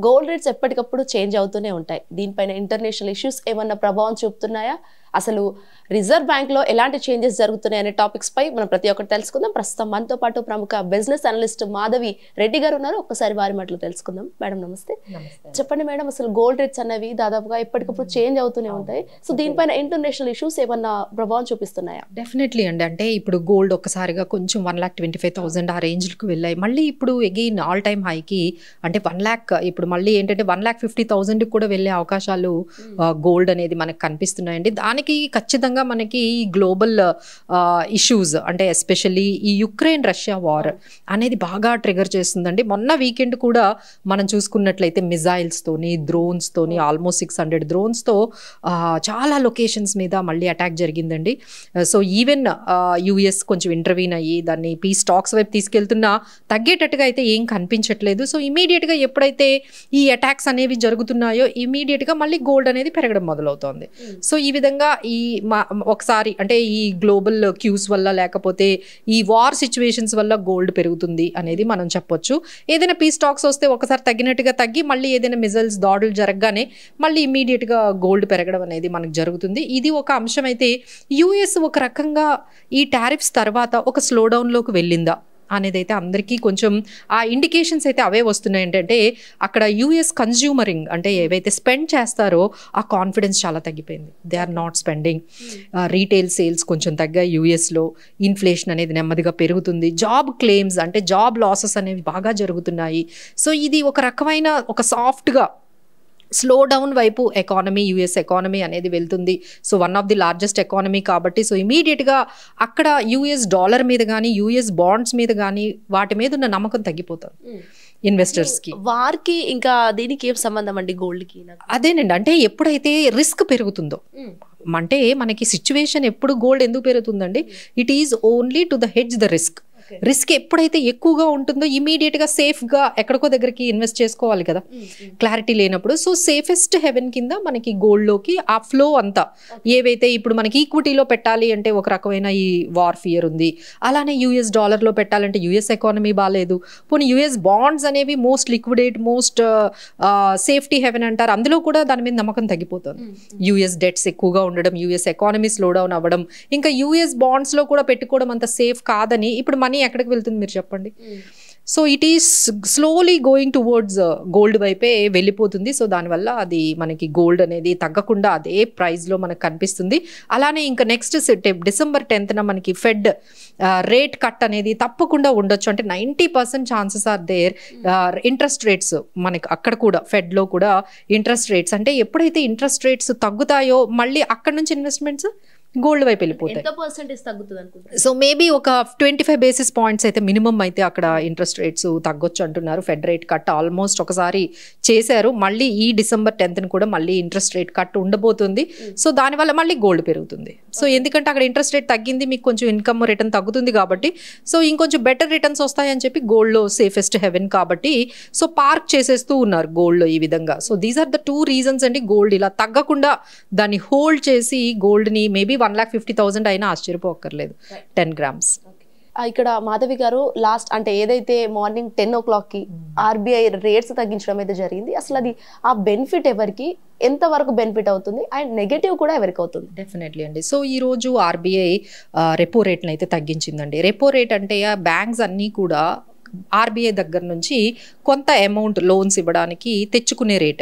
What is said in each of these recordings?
Gold rates ఎప్పటికప్పుడు change అవుతూనే ఉంటాయి. దీనిపైన ఇంటర్నేషనల్ ఇష్యూస్ ఏమన్నా ప్రభావం చూపుతున్నాయా? అసలు రిజర్వ్ బ్యాంక్ లో ఎలాంటి చేంజెస్ జరుగుతున్నాయి అనే టాపిక్స్ పై మనం ప్రతి ఒక్కటి తెలుసుకుందాం. ప్రస్తుతం మనతో పాటు ప్రముఖ బిజినెస్ అనలిస్ట్ మాధవి రెడ్డి గారు ఉన్నారు. ఒక్కసారి వారి మాటలు తెలుసుకుందాం. మేడం నమస్తే. చెప్పండి మేడం, అసలు గోల్డ్ రేట్స్ అనేవి దాదాపుగా ఎప్పటికప్పుడు చేంజ్ అవుతూనే ఉంటాయి. సో దీనిపైన ఇంటర్నేషనల్ ఇష్యూస్ ఏమన్నా ప్రభావం చూపిస్తున్నాయా? డెఫినెట్లీ అండి. అంటే ఇప్పుడు గోల్డ్ ఒక్కసారిగా కొంచెం 1,25,000 ఆ రేంజ్కి వెళ్ళాయి. మళ్ళీ ఇప్పుడు అగైన్ ఆల్ టైమ్ హైకి అంటే 1 lakh ఇప్పుడు మళ్ళీ ఏంటంటే 1,50,000 కూడా వెళ్ళే అవకాశాలు గోల్డ్ అనేది మనకు కనిపిస్తున్నాయండి. దానికి ఖచ్చితంగా మనకి గ్లోబల్ ఇష్యూస్ అంటే ఎస్పెషల్లీ ఈ యుక్రెయిన్ రష్యా వార్ అనేది బాగా ట్రిగర్ చేస్తుందండి. మొన్న వీకెండ్ కూడా మనం చూసుకున్నట్లయితే మిజైల్స్తోని డ్రోన్స్తోని ఆల్మోస్ట్ 600 డ్రోన్స్తో చాలా లొకేషన్స్ మీద మళ్ళీ అటాక్ జరిగిందండి. సో ఈవెన్ యుఎస్ కొంచెం ఇంటర్వ్యూన్ అయ్యి దాన్ని పీస్ టాక్స్ వైపు తీసుకెళ్తున్నా తగ్గేటట్టుగా అయితే ఏం కనిపించట్లేదు. సో ఇమీడియట్గా ఎప్పుడైతే ఈ అటాక్స్ అనేవి జరుగుతున్నాయో ఇమీడియట్గా మళ్ళీ గోల్డ్ అనేది పెరగడం మొదలవుతోంది. సో ఈ విధంగా ఈ ఒకసారి అంటే ఈ గ్లోబల్ క్యూస్ వల్ల లేకపోతే ఈ వార్ సిచ్యువేషన్స్ వల్ల గోల్డ్ పెరుగుతుంది అనేది మనం చెప్పొచ్చు. ఏదైనా పీస్ టాక్స్ వస్తే ఒకసారి తగ్గినట్టుగా తగ్గి మళ్ళీ ఏదైనా మిజైల్స్ దాడులు జరగగానే మళ్ళీ ఇమీడియట్గా గోల్డ్ పెరగడం అనేది మనకు జరుగుతుంది. ఇది ఒక అంశం. అయితే యుఎస్ ఒక రకంగా ఈ టారిఫ్స్ తర్వాత ఒక స్లో డౌన్లోకి వెళ్ళిందా అనేది అయితే అందరికీ కొంచెం ఆ ఇండికేషన్స్ అయితే అవే వస్తున్నాయి. ఏంటంటే అక్కడ యుఎస్ కన్జ్యూమరింగ్ అంటే ఏవైతే స్పెండ్ చేస్తారో ఆ కాన్ఫిడెన్స్ చాలా తగ్గిపోయింది. They are not spending. Retail sales కొంచెం తగ్గాయి యుఎస్లో. ఇన్ఫ్లేషన్ అనేది నెమ్మదిగా పెరుగుతుంది. జాబ్ క్లెయిమ్స్ అంటే జాబ్ లాసెస్ అనేవి బాగా జరుగుతున్నాయి. సో ఇది ఒక రకమైన ఒక సాఫ్ట్గా స్లో డౌన్ వైపు ఎకానమీ యుఎస్ ఎకానమీ అనేది వెళ్తుంది. So one of the largest economy కాబట్టి సో ఇమీడియట్గా అక్కడ యుఎస్ డాలర్ మీద కానీ యుఎస్ బాండ్స్ మీద కానీ వాటి మీద ఉన్న నమ్మకం తగ్గిపోతుంది ఇన్వెస్టర్స్కి. వారికి ఇంకా దీనికి ఏం సంబంధం అండి గోల్డ్కి? అదేనండి, అంటే ఎప్పుడైతే రిస్క్ పెరుగుతుందో అంటే మనకి సిచ్యువేషన్ ఎప్పుడు గోల్డ్ ఎందుకు పెరుగుతుందండి? It is only to the hedge the risk. Risk ఎప్పుడైతే ఎక్కువగా ఉంటుందో ఇమీడియట్గా సేఫ్గా ఎక్కడికో దగ్గరికి ఇన్వెస్ట్ చేసుకోవాలి కదా, క్లారిటీ లేనప్పుడు. సో సేఫెస్ట్ హెవెన్ కింద మనకి గోల్డ్లోకి ఆ ఫ్లో అంతా ఏవైతే ఇప్పుడు మనకి ఈక్విటీలో పెట్టాలి అంటే ఒక రకమైన ఈ వార్ ఫియర్ ఉంది, అలానే యుఎస్ డాలర్లో పెట్టాలంటే యుఎస్ ఎకానమీ బాగాలేదు, పోనీ యుఎస్ బాండ్స్ అనేవి most liquidate most safety haven అంటారు, అందులో కూడా దాని మీద నమ్మకం తగ్గిపోతుంది. యుఎస్ డెట్స్ ఎక్కువగా ఉండడం, యుఎస్ ఎకానమీ స్లో డౌన్ అవ్వడం, ఇంకా యుఎస్ బాండ్స్లో కూడా పెట్టుకోవడం అంత సేఫ్ కాదని ఇప్పుడు మనీ ఎక్కడికి వెళ్తుంది మీరు చెప్పండి? So it is slowly going towards gold వైపే వెళ్ళిపోతుంది. సో దానివల్ల అది మనకి గోల్డ్ అనేది తగ్గకుండా అదే ప్రైస్లో మనకు కనిపిస్తుంది. అలానే ఇంకా నెక్స్ట్ డిసెంబర్ 10th మనకి ఫెడ్ రేట్ కట్ అనేది తప్పకుండా ఉండొచ్చు. అంటే 90% chances are there. Interest rates మనకి అక్కడ కూడా ఫెడ్లో కూడా ఇంట్రెస్ట్ రేట్స్ అంటే ఎప్పుడైతే ఇంట్రెస్ట్ రేట్స్ తగ్గుతాయో మళ్ళీ అక్కడ నుంచి ఇన్వెస్ట్మెంట్స్ గోల్డ్ వైపు వెళ్ళిపోతాయి. సో మేబీ ఒక 25 basis points అయితే మినిమం అయితే అక్కడ ఇంట్రెస్ట్ రేట్స్ తగ్గొచ్చు అంటున్నారు. ఫెడ్ రేట్ కట్ ఆల్మోస్ట్ ఒకసారి చేశారు, మళ్ళీ ఈ డిసెంబర్ 10th కూడా మళ్ళీ ఇంట్రెస్ట్ రేట్ కట్ ఉండబోతుంది. సో దానివల్ల మళ్ళీ గోల్డ్ పెరుగుతుంది. సో ఎందుకంటే అక్కడ ఇంట్రెస్ట్ రేట్ తగ్గింది, మీకు కొంచెం ఇన్కమ్ రిటర్న్ తగ్గుతుంది కాబట్టి సో ఇంకొంచెం బెటర్ రిటర్న్స్ వస్తాయని చెప్పి గోల్డ్లో సేఫెస్ట్ హెవెన్ కాబట్టి సో పార్క్ చేసేస్తూ ఉన్నారు గోల్డ్లో ఈ విధంగా. So these are the 2 reasons అండి గోల్డ్ ఇలా తగ్గకుండా దాన్ని హోల్డ్ చేసి గోల్డ్ని మేబీ 1,50,000 అయినా ఆశ్చర్యపోక్కర్లేదు 10 grams. ఇక్కడ మాధవి గారు లాస్ట్ అంటే ఏదైతే మార్నింగ్ 10 o'clockకి ఆర్బీఐ రేట్స్ తగ్గించడం అయితే జరిగింది, అసలు అది ఆ బెనిఫిట్ ఎవరికి ఎంతవరకు బెనిఫిట్ అవుతుంది అండ్ నెగటివ్ కూడా ఎవరికి అవుతుంది? డెఫినెట్లీ అండి. సో ఈరోజు ఆర్బీఐ రెపో రేట్ని అయితే తగ్గించిందండి. రెపో రేట్ అంటే బ్యాంక్స్ అన్నీ కూడా ఆర్బీఐ దగ్గర నుంచి కొంత అమౌంట్ లోన్స్ ఇవ్వడానికి తెచ్చుకునే రేట్.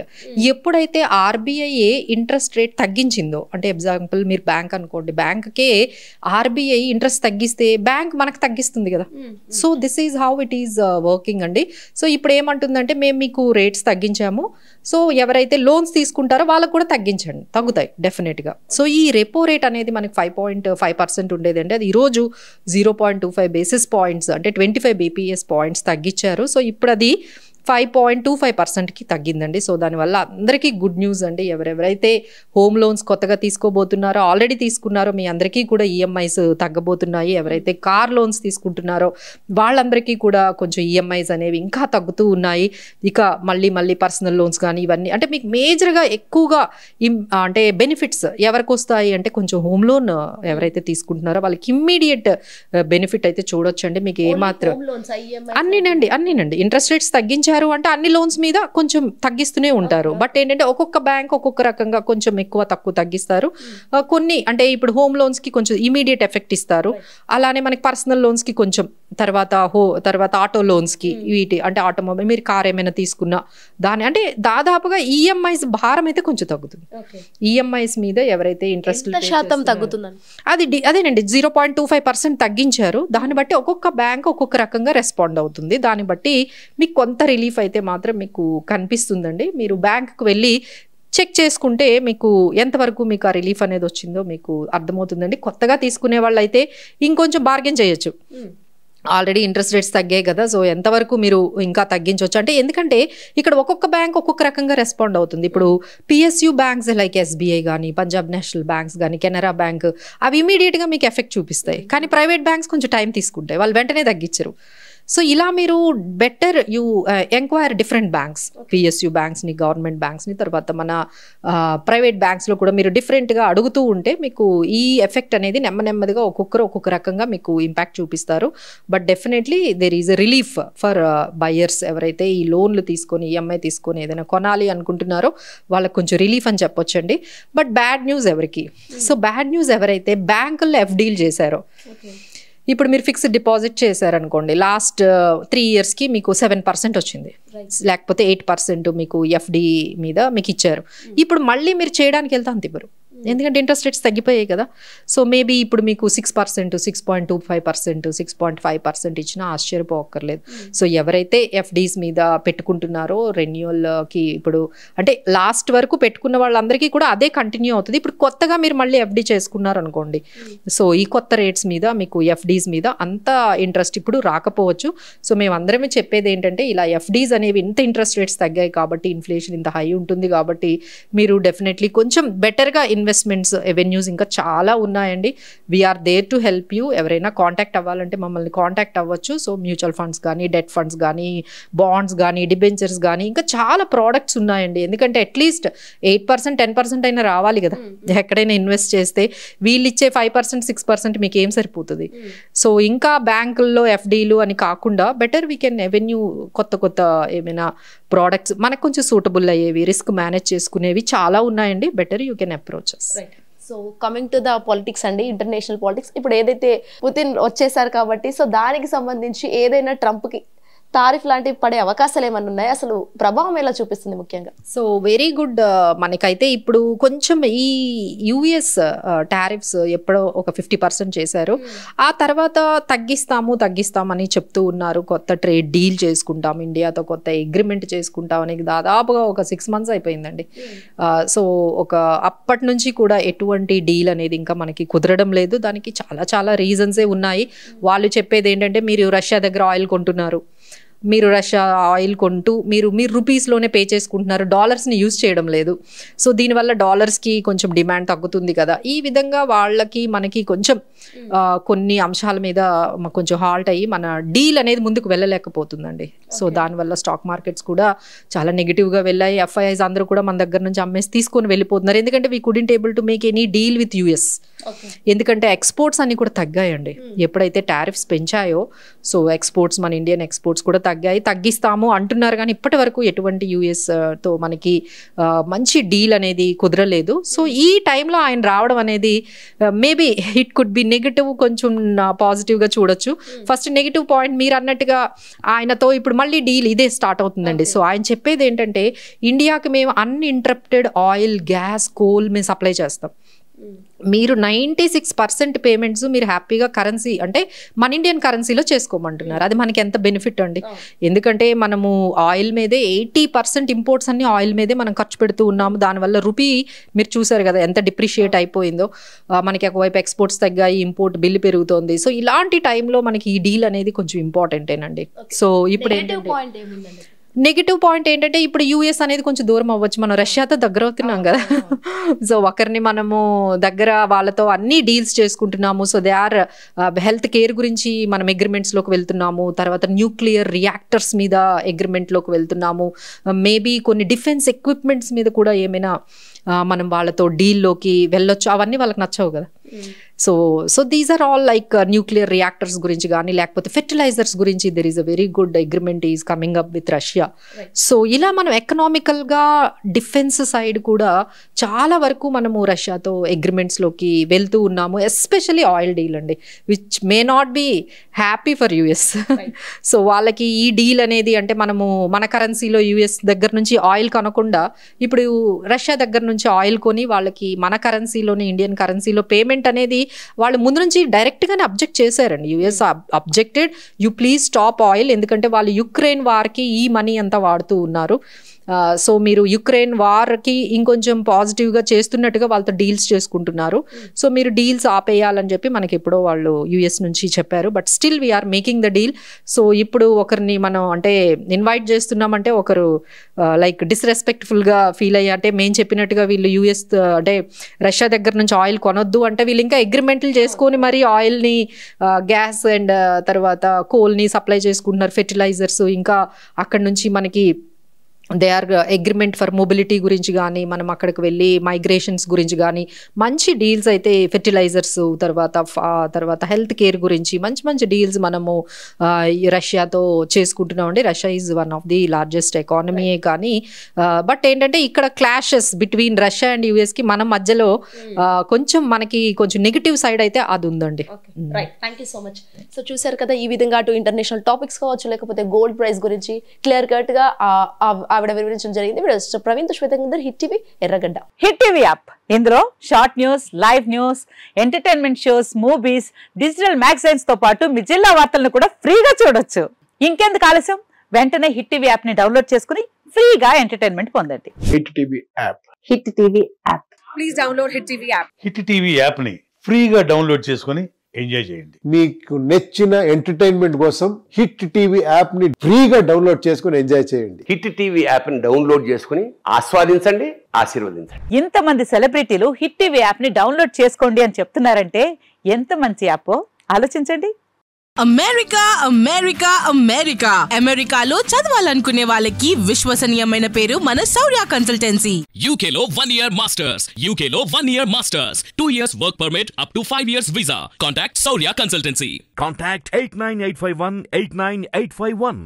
ఎప్పుడైతే ఆర్బీఐ ఇంట్రెస్ట్ రేట్ తగ్గించిందో అంటే ఎగ్జాంపుల్ మీరు బ్యాంక్ అనుకోండి, బ్యాంక్కే ఆర్బీఐ ఇంట్రెస్ట్ తగ్గిస్తే బ్యాంక్ మనకు తగ్గిస్తుంది కదా. So this is how it is working అండి. సో ఇప్పుడు ఏమంటుందంటే మేము మీకు రేట్స్ తగ్గించాము, సో ఎవరైతే లోన్స్ తీసుకుంటారో వాళ్ళకు కూడా తగ్గుతాయి డెఫినెట్గా. సో ఈ రెపో రేట్ అనేది మనకి 5.5% ఉండేదండి, అది ఈరోజు 0.25 basis points అంటే 25 bps పాయింట్స్ తగ్గించారు. సో ఇప్పుడు అది 5.25%కి తగ్గిందండి. సో దానివల్ల అందరికీ గుడ్ న్యూస్ అండి. ఎవరెవరైతే హోమ్ లోన్స్ కొత్తగా తీసుకోబోతున్నారో ఆల్రెడీ తీసుకున్నారో మీ అందరికీ కూడా ఈఎంఐస్ తగ్గబోతున్నాయి. ఎవరైతే కార్ లోన్స్ తీసుకుంటున్నారో వాళ్ళందరికీ కూడా కొంచెం ఈఎంఐస్ అనేవి ఇంకా తగ్గుతూ ఉన్నాయి. ఇక మళ్ళీ పర్సనల్ లోన్స్ కానీ ఇవన్నీ అంటే మీకు మేజర్గా ఎక్కువగా అంటే బెనిఫిట్స్ ఎవరికి వస్తాయి అంటే కొంచెం హోమ్ లోన్ ఎవరైతే తీసుకుంటున్నారో వాళ్ళకి ఇమ్మీడియట్ బెనిఫిట్ అయితే చూడొచ్చండి. మీకు ఏమాత్రం అన్నీనండి ఇంట్రెస్ట్ రేట్స్ తగ్గించారు తగ్గించారు అంటే అన్ని లోన్స్ మీద కొంచెం తగ్గిస్తూనే ఉంటారు. బట్ ఏంటంటే ఒక్కొక్క బ్యాంక్ ఒక్కొక్క రకంగా కొంచెం ఎక్కువ తక్కువ తగ్గిస్తారు. కొన్ని అంటే ఇప్పుడు హోమ్ లోన్స్ కి కొంచెం ఇమీడియట్ ఎఫెక్ట్ ఇస్తారు. అలానే మనకి పర్సనల్ లోన్స్ కి కొంచెం, తర్వాత ఆటో లోన్స్ కి వీటి అంటే ఆటోమొబైల్ మీరు కార్ ఏమైనా తీసుకున్నా దాని అంటే దాదాపుగా ఈఎంఐస్ భారం అయితే కొంచెం తగ్గుతుంది. ఈఎంఐస్ మీద ఎవరైతే ఇంట్రెస్ట్ శాతం తగ్గుతుందని అదేనండి 0.25% తగ్గించారు. దాన్ని బట్టి ఒక్కొక్క బ్యాంక్ ఒక్కొక్క రకంగా రెస్పాండ్ అవుతుంది. దాన్ని బట్టి మీకు కొంత రిలీఫ్ అయితే మాత్రం మీకు కనిపిస్తుందండి. మీరు బ్యాంకుకు వెళ్ళి చెక్ చేసుకుంటే మీకు ఎంతవరకు మీకు ఆ రిలీఫ్ అనేది వచ్చిందో మీకు అర్థమవుతుందండి. కొత్తగా తీసుకునే వాళ్ళు అయితే ఇంకొంచెం బార్గెన్ చేయొచ్చు. ఆల్రెడీ ఇంట్రెస్ట్ రేట్స్ తగ్గాయి కదా, సో ఎంతవరకు మీరు ఇంకా తగ్గించవచ్చు అంటే, ఎందుకంటే ఇక్కడ ఒక్కొక్క బ్యాంక్ ఒక్కొక్క రకంగా రెస్పాండ్ అవుతుంది. ఇప్పుడు పిఎస్యూ బ్యాంక్స్ లైక్ ఎస్బీఐ కానీ, పంజాబ్ నేషనల్ బ్యాంక్స్ కానీ, కెనరా బ్యాంక్ అవి ఇమీడియట్గా మీకు ఎఫెక్ట్ చూపిస్తాయి. కానీ ప్రైవేట్ బ్యాంక్స్ కొంచెం టైం తీసుకుంటాయి, వాళ్ళు వెంటనే తగ్గించరు. సో ఇలా మీరు better you enquire different banks, PSU బ్యాంక్స్ని, గవర్నమెంట్ బ్యాంక్స్ని, తర్వాత మన ప్రైవేట్ బ్యాంక్స్లో కూడా మీరు డిఫరెంట్గా అడుగుతూ ఉంటే మీకు ఈ ఎఫెక్ట్ అనేది నెమ్మదిగా ఒక్కొక్కరు ఒక్కొక్క రకంగా మీకు ఇంపాక్ట్ చూపిస్తారు. But definitely there is a relief for buyers. ఎవరైతే ఈ లోన్లు తీసుకొని ఈఎంఐ తీసుకొని ఏదైనా కొనాలి అనుకుంటున్నారో వాళ్ళకి కొంచెం రిలీఫ్ అని చెప్పొచ్చండి. బట్ బ్యాడ్ న్యూస్ ఎవరికి? సో బ్యాడ్ న్యూస్ ఎవరైతే బ్యాంకుల్లో ఎఫ్డీలు చేశారో, ఇప్పుడు మీరు ఫిక్స్డ్ డిపాజిట్ చేశారనుకోండి, లాస్ట్ 3 yearsకి మీకు 7% వచ్చింది, లేకపోతే 8% మీకు ఎఫ్డి మీద మీకు ఇచ్చారు. ఇప్పుడు మళ్ళీ మీరు చేయడానికి వెళ్తే అంత ఇవ్వరు, ఎందుకంటే ఇంట్రెస్ట్ రేట్స్ తగ్గిపోయాయి కదా. సో మేబీ ఇప్పుడు మీకు 6%, 6.25%, 6.5% ఇచ్చినా ఆశ్చర్యపోక్కర్లేదు. సో ఎవరైతే ఎఫ్డీస్ మీద పెట్టుకుంటున్నారో రెన్యూవల్కి, ఇప్పుడు అంటే లాస్ట్ వరకు పెట్టుకున్న వాళ్ళందరికీ కూడా అదే కంటిన్యూ అవుతుంది. ఇప్పుడు కొత్తగా మీరు మళ్ళీ ఎఫ్డీ చేసుకున్నారు అనుకోండి, సో ఈ కొత్త రేట్స్ మీద మీకు ఎఫ్డీస్ మీద అంత ఇంట్రెస్ట్ ఇప్పుడు రాకపోవచ్చు. సో మేము అందరమే చెప్పేది ఏంటంటే, ఇలా ఎఫ్డీస్ అనేవి ఇంత ఇంట్రెస్ట్ రేట్స్ తగ్గాయి కాబట్టి, ఇన్ఫ్లేషన్ ఇంత హై ఉంటుంది కాబట్టి మీరు డెఫినెట్లీ కొంచెం బెటర్గా ఇన్వెస్ట్మెంట్స్ ఎవెన్యూస్ ఇంకా చాలా ఉన్నాయండి. We're there to help you. ఎవరైనా కాంటాక్ట్ అవ్వాలంటే మమ్మల్ని కాంటాక్ట్ అవ్వచ్చు. సో మ్యూచువల్ ఫండ్స్ కానీ, డెట్ ఫండ్స్ కానీ, బాండ్స్ కానీ, డిబెంచర్స్ కానీ, ఇంకా చాలా ప్రోడక్ట్స్ ఉన్నాయండి. ఎందుకంటే అట్లీస్ట్ 8%, 10% అయినా రావాలి కదా ఎక్కడైనా ఇన్వెస్ట్ చేస్తే. వీళ్ళు ఇచ్చే 5%, 6% మీకు ఏం సరిపోతుంది? సో ఇంకా బ్యాంకుల్లో ఎఫ్డీలు అని కాకుండా బెటర్ వీ కెన్ ఎవెన్యూ కొత్త ఏమైనా ప్రోడక్ట్స్ మనకు కొంచెం సూటబుల్ అయ్యేవి, రిస్క్ మేనేజ్ చేసుకునేవి చాలా ఉన్నాయండి. Better you can approach us. So coming to the politics అండి, ఇంటర్నేషనల్ పాలిటిక్స్. ఇప్పుడు ఏదైతే పుతిన్ వచ్చేసారు కాబట్టి, సో దానికి సంబంధించి ఏదైనా ట్రంప్కి తారిఫ్ లాంటివి పడే అవకాశాలు ఏమన్నా ఉన్నాయి? అసలు ప్రభావం ఎలా చూపిస్తుంది ముఖ్యంగా? So very good. మనకైతే ఇప్పుడు కొంచెం ఈ యుఎస్ టారిఫ్స్ ఎప్పుడో ఒక 50% చేశారు. ఆ తర్వాత తగ్గిస్తామని చెప్తూ ఉన్నారు. కొత్త ట్రేడ్ డీల్ చేసుకుంటాం, ఇండియాతో కొత్త అగ్రిమెంట్ చేసుకుంటాం అని దాదాపుగా ఒక 6 months అయిపోయిందండి. సో అప్పటి నుంచి కూడా ఎటువంటి డీల్ అనేది ఇంకా మనకి కుదరడం లేదు. దానికి చాలా రీజన్సే ఉన్నాయి. వాళ్ళు చెప్పేది ఏంటంటే, మీరు రష్యా దగ్గర ఆయిల్ కొంటున్నారు, మీరు రష్యా ఆయిల్ కొంటూ మీరు రూపీస్లోనే పే చేసుకుంటున్నారు, డాలర్స్ని యూజ్ చేయడం లేదు. సో దీనివల్ల డాలర్స్కి కొంచెం డిమాండ్ తగ్గుతుంది కదా. ఈ విధంగా వాళ్ళకి మనకి కొంచెం కొన్ని అంశాల మీద కొంచెం హాల్ట్ అయ్యి మన డీల్ అనేది ముందుకు వెళ్ళలేకపోతుందండి. సో దానివల్ల స్టాక్ మార్కెట్స్ కూడా చాలా నెగిటివ్గా వెళ్ళాయి. ఎఫ్ఐఐస్ అందరూ కూడా మన దగ్గర నుంచి అమ్మేసి తీసుకొని వెళ్ళిపోతున్నారు. ఎందుకంటే we couldn't able to make any deal with US. ఎందుకంటే ఎక్స్పోర్ట్స్ అన్ని కూడా తగ్గాయండి ఎప్పుడైతే టారిఫ్స్ పెంచాయో. సో ఎక్స్పోర్ట్స్, మన ఇండియన్ ఎక్స్పోర్ట్స్ కూడా తగ్గిస్తాము అంటున్నారు, కానీ ఇప్పటి వరకు ఎటువంటి యుఎస్ తో మనకి మంచి డీల్ అనేది కుదరలేదు. సో ఈ టైంలో ఆయన రావడం అనేది maybe it could be negative, కొంచెం పాజిటివ్గా చూడొచ్చు. ఫస్ట్ నెగిటివ్ పాయింట్ మీరు అన్నట్టుగా ఆయనతో ఇప్పుడు మళ్ళీ డీల్ ఇదే స్టార్ట్ అవుతుందండి. సో ఆయన చెప్పేది ఏంటంటే, ఇండియాకి మేము అన్ఇంటరప్టెడ్ ఆయిల్, గ్యాస్, కోల్ మేము సప్లై చేస్తాం. మీరు 96% పేమెంట్స్ మీరు హ్యాపీగా కరెన్సీ అంటే మన ఇండియన్ కరెన్సీలో చేసుకోమంటున్నారు. అది మనకి ఎంత బెనిఫిట్ అండి. ఎందుకంటే మనము ఆయిల్ మీదే 80% ఇంపోర్ట్స్ అన్ని ఆయిల్ మీదే మనం ఖర్చు పెడుతూ ఉన్నాము. దానివల్ల రూపీ మీరు చూసారు కదా ఎంత డిప్రిషియేట్ అయిపోయిందో. మనకి ఒకవైపు ఎక్స్పోర్ట్స్ తగ్గాయి, ఇంపోర్ట్ బిల్లు పెరుగుతోంది. సో ఇలాంటి టైంలో మనకి ఈ డీల్ అనేది కొంచెం ఇంపార్టెంటేనండి. సో ఇప్పుడు నెగిటివ్ పాయింట్ ఏంటంటే, ఇప్పుడు యూఎస్ అనేది కొంచెం దూరం అవ్వచ్చు, మనం రష్యాతో దగ్గర అవుతున్నాం కదా. సో ఒకరిని మనము దగ్గర వాళ్ళతో అన్ని డీల్స్ చేసుకుంటున్నాము. So they are health care గురించి మనం అగ్రిమెంట్స్లోకి వెళ్తున్నాము. తర్వాత న్యూక్లియర్ రియాక్టర్స్ మీద అగ్రిమెంట్లోకి వెళ్తున్నాము. మేబీ కొన్ని డిఫెన్స్ ఎక్విప్మెంట్స్ మీద కూడా ఏమైనా మనం వాళ్ళతో డీల్లోకి వెళ్ళొచ్చు. అవన్నీ వాళ్ళకి నచ్చవు కదా. So these are all like nuclear reactors గురించి కానీ లేకపోతే ఫెర్టిలైజర్స్ గురించి there is a very good agreement is coming up with Russia. సో ఇలా మనం ఎకనామికల్గా డిఫెన్స్ సైడ్ కూడా చాలా వరకు మనము రష్యాతో అగ్రిమెంట్స్లోకి వెళ్తూ ఉన్నాము, ఎస్పెషలీ ఆయిల్ డీల్ అండి, which may not be happy for US. So వాళ్ళకి ఈ డీల్ అనేది అంటే మనము మన కరెన్సీలో యుఎస్ దగ్గర నుంచి ఆయిల్ కొనకుండా ఇప్పుడు రష్యా దగ్గర నుంచి ఆయిల్ కొని వాళ్ళకి మన కరెన్సీలోని ఇండియన్ కరెన్సీలో పేమెంట్ అనేది వాళ్ళు ముందు నుంచి డైరెక్ట్గానే అబ్జెక్ట్ చేశారండి. US objected, you please stop oil, ఎందుకంటే వాళ్ళు యుక్రెయిన్ వార్కి ఈ మనీ అంతా వాడుతూ ఉన్నారు. సో మీరు యుక్రెయిన్ వార్కి ఇంకొంచెం పాజిటివ్గా చేస్తున్నట్టుగా వాళ్ళతో డీల్స్ చేసుకుంటున్నారు. సో మీరు డీల్స్ ఆపేయాలని చెప్పి మనకి ఎప్పుడో వాళ్ళు యుఎస్ నుంచి చెప్పారు. But still we're making the deal. సో ఇప్పుడు ఒకరిని మనం అంటే ఇన్వైట్ చేస్తున్నామంటే ఒకరు లైక్ డిస్రెస్పెక్ట్ఫుల్గా ఫీల్ అయ్యి అంటే మేము చెప్పినట్టుగా వీళ్ళు యుఎస్ అంటే రష్యా దగ్గర నుంచి ఆయిల్ కొనొద్దు అంటే వీళ్ళు ఇంకా అగ్రిమెంట్లు చేసుకొని మరి ఆయిల్ని గ్యాస్ అండ్ తర్వాత కోల్ని సప్లై చేసుకుంటున్నారు, ఫెర్టిలైజర్స్, ఇంకా అక్కడ నుంచి మనకి they are agreement for mobility గురించి కానీ మనం అక్కడికి వెళ్ళి మైగ్రేషన్స్ గురించి కానీ మంచి డీల్స్ అయితే ఫెర్టిలైజర్స్ తర్వాత హెల్త్ కేర్ గురించి మంచి మంచి డీల్స్ మనము రష్యాతో చేసుకుంటున్నామండి. Russia is one of the largest ఎకానమీయే కానీ బట్ ఏంటంటే ఇక్కడ క్లాషెస్ బిట్వీన్ రష్యా అండ్ యుఎస్కి మన మధ్యలో కొంచెం మనకి కొంచెం నెగిటివ్ సైడ్ అయితే అది ఉందండి. Right, thank you so much. So చూసారు కదా, ఈ విధంగా అటు ఇంటర్నేషనల్ టాపిక్స్ కావచ్చు లేకపోతే గోల్డ్ ప్రైస్ గురించి క్లియర్ కట్గా ఆవిడ వివరించడం జరిగింది. ప్రవీణ్ శ్వేతందర్, హిట్ టీవీ, ఎర్రగడ్డ. హిట్ టీవీ యాప్, ఇందులో short news, live news, entertainment shows, movies, digital magazines తో పాటు మీ జిల్లా వార్తలను కూడా ఫ్రీగా చూడొచ్చు. ఇంకెందుకు ఆలస్యం, వెంటనే హిట్ టీవీ యాప్ ని డౌన్లోడ్ చేసుకుని ఫ్రీగా ఎంటర్టైన్మెంట్ పొందండి. Hit TV app. Hit TV app. Please download hit TV app. Hit TV app ని ఫ్రీగా డౌన్లోడ్ చేసుకుని ఎంజాయ్ చేయండి. మీకు నచ్చిన ఎంటర్టైన్మెంట్ కోసం హిట్ టీవీ యాప్ ని ఫ్రీగా డౌన్లోడ్ చేసుకుని ఎంజాయ్ చేయండి. హిట్ టీవీ యాప్ ని డౌన్లోడ్ చేసుకుని ఆస్వాదించండి, ఆశీర్వదించండి. ఇంతమంది సెలబ్రిటీలు హిట్ టీవీ యాప్ ని డౌన్లోడ్ చేసుకోండి అని చెప్తున్నారంటే ఎంత మంచి యాప్ ఆలోచించండి. అమెరికా అమెరికా అమెరికా అమెరికాలో చదవాలనుకునే వాళ్ళకి విశ్వసనీయమైన పేరు మన శౌర్య కన్సల్టెన్సీ. UK లో 1 year masters, UK లో 1 year masters, 2 years work permit up to 5 years visa. Contact Saurya Consultancy. Contact 89851 89851.